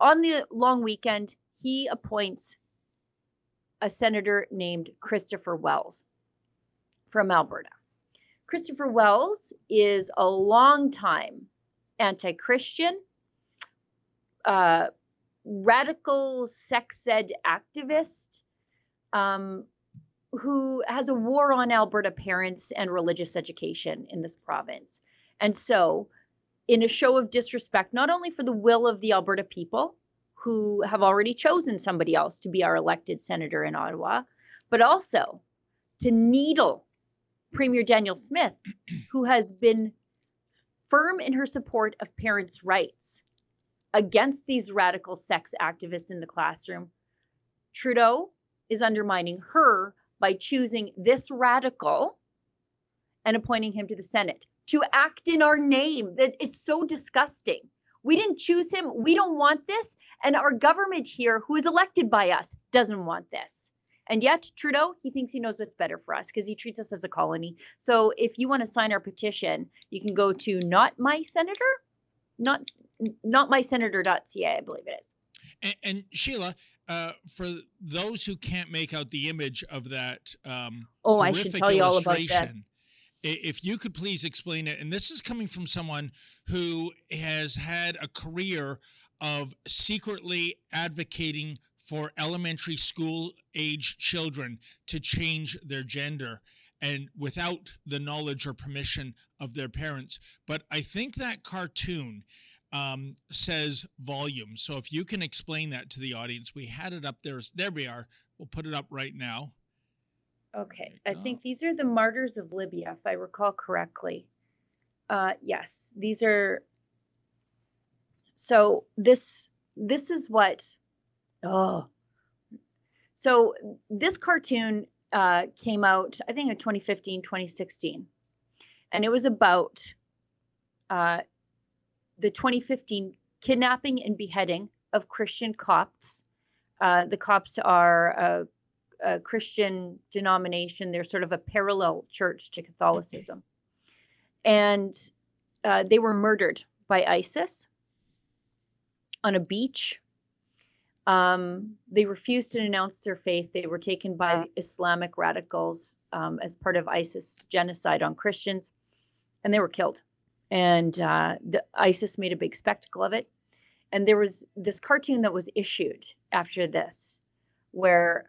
on the long weekend, he appoints a senator named Kristopher Wells from Alberta. Kristopher Wells is a longtime anti-Christian, radical sex ed activist, who has a war on Alberta parents and religious education in this province. And so, in a show of disrespect, not only for the will of the Alberta people, who have already chosen somebody else to be our elected senator in Ottawa, but also to needle Premier Danielle Smith, who has been firm in her support of parents' rights against these radical sex activists in the classroom. Trudeau is undermining her by choosing this radical and appointing him to the Senate to act in our name. That is so disgusting. We didn't choose him. We don't want this. And our government here, who is elected by us, doesn't want this. And yet Trudeau, he thinks he knows what's better for us because he treats us as a colony. So if you want to sign our petition, you can go to notmysenator.ca, I believe it is. And Sheila, for those who can't make out the image of that I should tell you all about this. If you could please explain it. And this is coming from someone who has had a career of secretly advocating for elementary school age children to change their gender, and without the knowledge or permission of their parents. But I think that cartoon says volumes. So if you can explain that to the audience. We had it up there. There we are. We'll put it up right now. Okay, I think these are the martyrs of Libya, if I recall correctly. Yes, these are. So this is what. So this cartoon came out, I think, in 2015, 2016, and it was about the 2015 kidnapping and beheading of Christian Copts. The Copts are a Christian denomination. They're sort of a parallel church to Catholicism. And they were murdered by ISIS on a beach. They refused to denounce their faith. They were taken by Islamic radicals as part of ISIS genocide on Christians, and they were killed. And the ISIS made a big spectacle of it. And there was this cartoon that was issued after this, where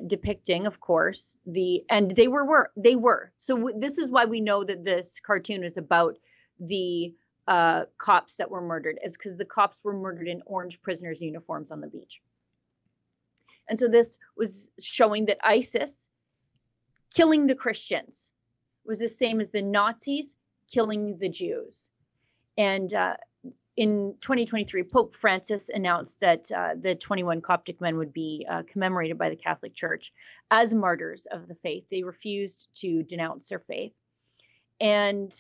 depicting, of course, they were. So this is why we know that this cartoon is about the cops that were murdered, is because the cops were murdered in orange prisoners' uniforms on the beach. And so this was showing that ISIS killing the Christians was the same as the Nazis killing the Jews. And in 2023, Pope Francis announced that the 21 Coptic men would be commemorated by the Catholic Church as martyrs of the faith. They refused to denounce their faith. And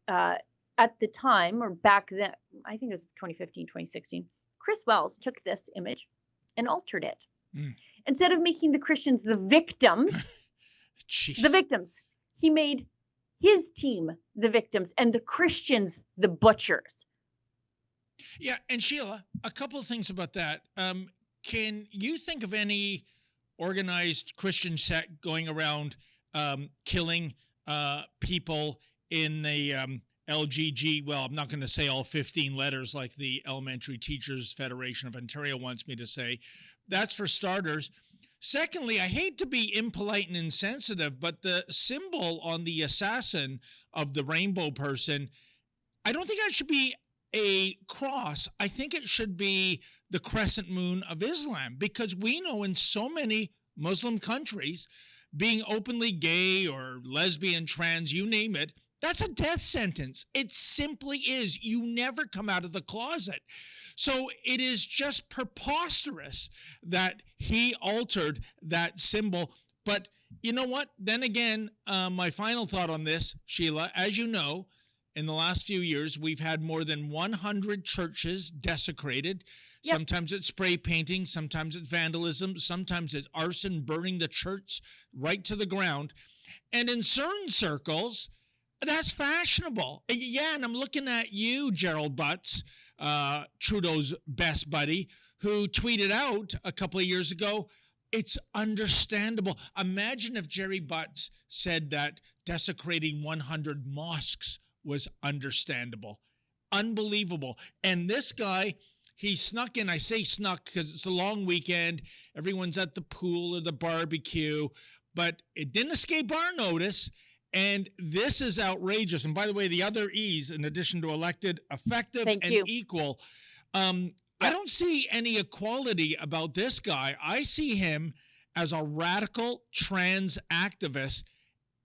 at the time, or back then, I think it was 2015, 2016, Chris Wells took this image and altered it. Instead of making the Christians the victims, he made his team the victims and the Christians the butchers. Yeah, and Sheila, a couple of things about that. Can you think of any organized Christian sect going around killing people in the LGG? Well, I'm not going to say all 15 letters like the Elementary Teachers Federation of Ontario wants me to say. That's for starters. Secondly, I hate to be impolite and insensitive, but the symbol on the assassin of the rainbow person, I don't think that should be a cross. I think it should be the crescent moon of Islam, because we know in so many Muslim countries, being openly gay or lesbian, trans, you name it, that's a death sentence. It simply is. You never come out of the closet. So it is just preposterous that he altered that symbol. But you know what? Then again, my final thought on this, Sheila, as you know, in the last few years, we've had more than 100 churches desecrated. Yep. Sometimes it's spray painting, sometimes it's vandalism, sometimes it's arson, burning the church right to the ground. And in certain circles, that's fashionable. Yeah, and I'm looking at you, Gerald Butts, Trudeau's best buddy, who tweeted out a couple of years ago, it's understandable. Imagine if Jerry Butts said that desecrating 100 mosques was understandable. Unbelievable. And this guy, he snuck in. I say snuck because it's a long weekend. Everyone's at the pool or the barbecue, but it didn't escape our notice. And this is outrageous. And by the way, the other E's, in addition to elected, effective, and equal, I don't see any equality about this guy. I see him as a radical trans activist.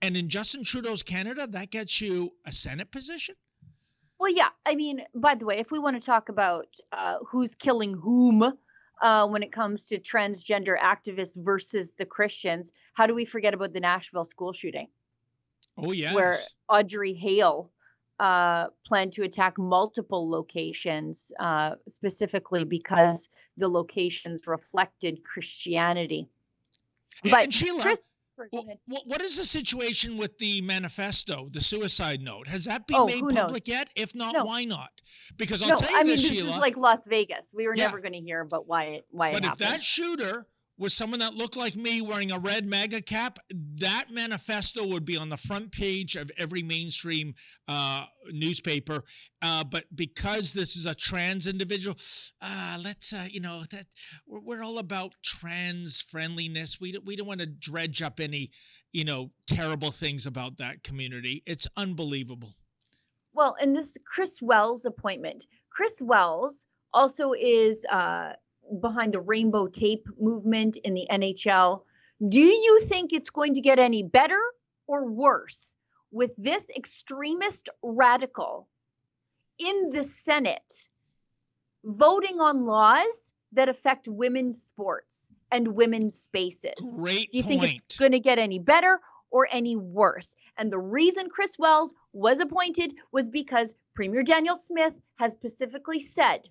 And in Justin Trudeau's Canada, that gets you a Senate position? Well, yeah. I mean, by the way, if we want to talk about who's killing whom when it comes to transgender activists versus the Christians, how do we forget about the Nashville school shooting? Oh, yes. Where Audrey Hale planned to attack multiple locations, specifically because the locations reflected Christianity. But and Sheila, what is the situation with the manifesto, the suicide note? Has that been made public yet? If not, why not? Because I'll tell you this, Sheila. This is like Las Vegas. We were never going to hear about why it happened. But if that shooter was someone that looked like me wearing a red MAGA cap, that manifesto would be on the front page of every mainstream newspaper. But because this is a trans individual, that we're all about trans friendliness. We don't want to dredge up any, terrible things about that community. It's unbelievable. Well, and this Chris Wells appointment. Chris Wells also is behind the rainbow tape movement in the NHL. Do you think it's going to get any better or worse with this extremist radical in the Senate voting on laws that affect women's sports and women's spaces? Great Do you think it's going to get any better or any worse? And the reason Chris Wells was appointed was because Premier Daniel Smith has specifically said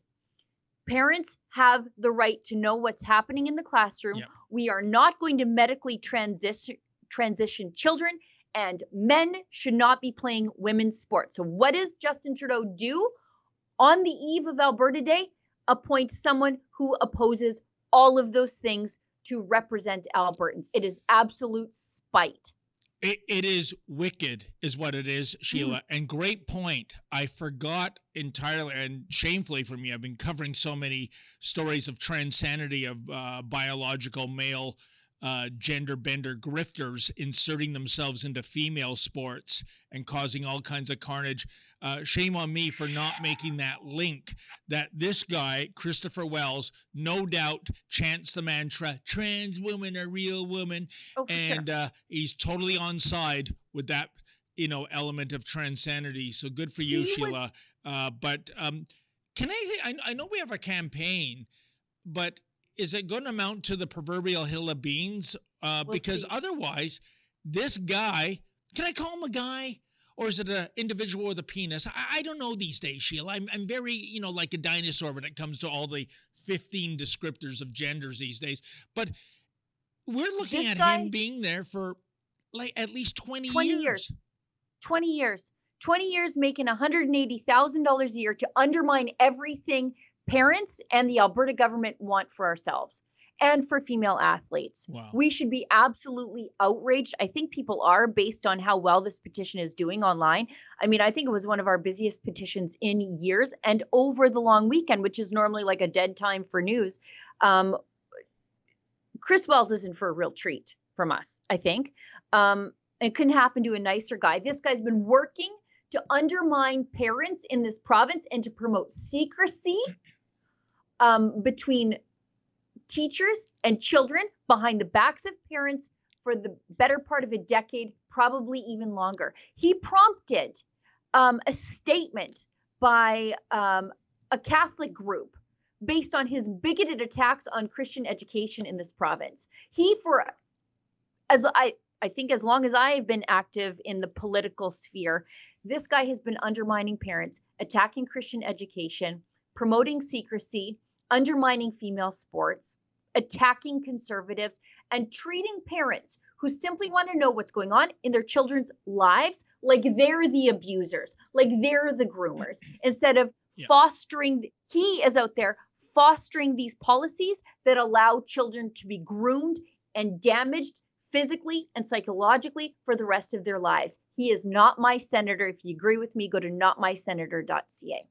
parents have the right to know what's happening in the classroom. Yep. We are not going to medically transition children, and men should not be playing women's sports. So what does Justin Trudeau do on the eve of Alberta Day? Appoint someone who opposes all of those things to represent Albertans. It is absolute spite. It is wicked, is what it is, Sheila. And great point. I forgot entirely, and shamefully for me, I've been covering so many stories of transanity of biological male gender bender grifters inserting themselves into female sports and causing all kinds of carnage. Shame on me for not making that link that this guy, Kristopher Wells, no doubt chants the mantra, trans women are real women. Oh, and sure. He's totally on side with that, element of transanity. So good for you, Sheila. But can I know we have a campaign, but is it going to amount to the proverbial hill of beans? Because otherwise, this guy, can I call him a guy? Or is it an individual with a penis? I don't know these days, Sheila. I'm very, like a dinosaur when it comes to all the 15 descriptors of genders these days. But we're looking at him being there for like at least 20 years. 20 years. 20 years making $180,000 a year to undermine everything parents and the Alberta government want for ourselves and for female athletes. Wow. We should be absolutely outraged. I think people are, based on how well this petition is doing online. I mean, I think it was one of our busiest petitions in years, and over the long weekend, which is normally like a dead time for news. Chris Wells is in for a real treat from us, I think. It couldn't happen to a nicer guy. This guy's been working to undermine parents in this province and to promote secrecy between teachers and children behind the backs of parents for the better part of a decade, probably even longer. He prompted a statement by a Catholic group based on his bigoted attacks on Christian education in this province. I think as long as I've been active in the political sphere, this guy has been undermining parents, attacking Christian education, promoting secrecy, undermining female sports, attacking conservatives, and treating parents who simply want to know what's going on in their children's lives like they're the abusers, like they're the groomers, instead of Yeah. He is out there fostering these policies that allow children to be groomed and damaged physically and psychologically for the rest of their lives. He is not my senator. If you agree with me, go to notmysenator.ca.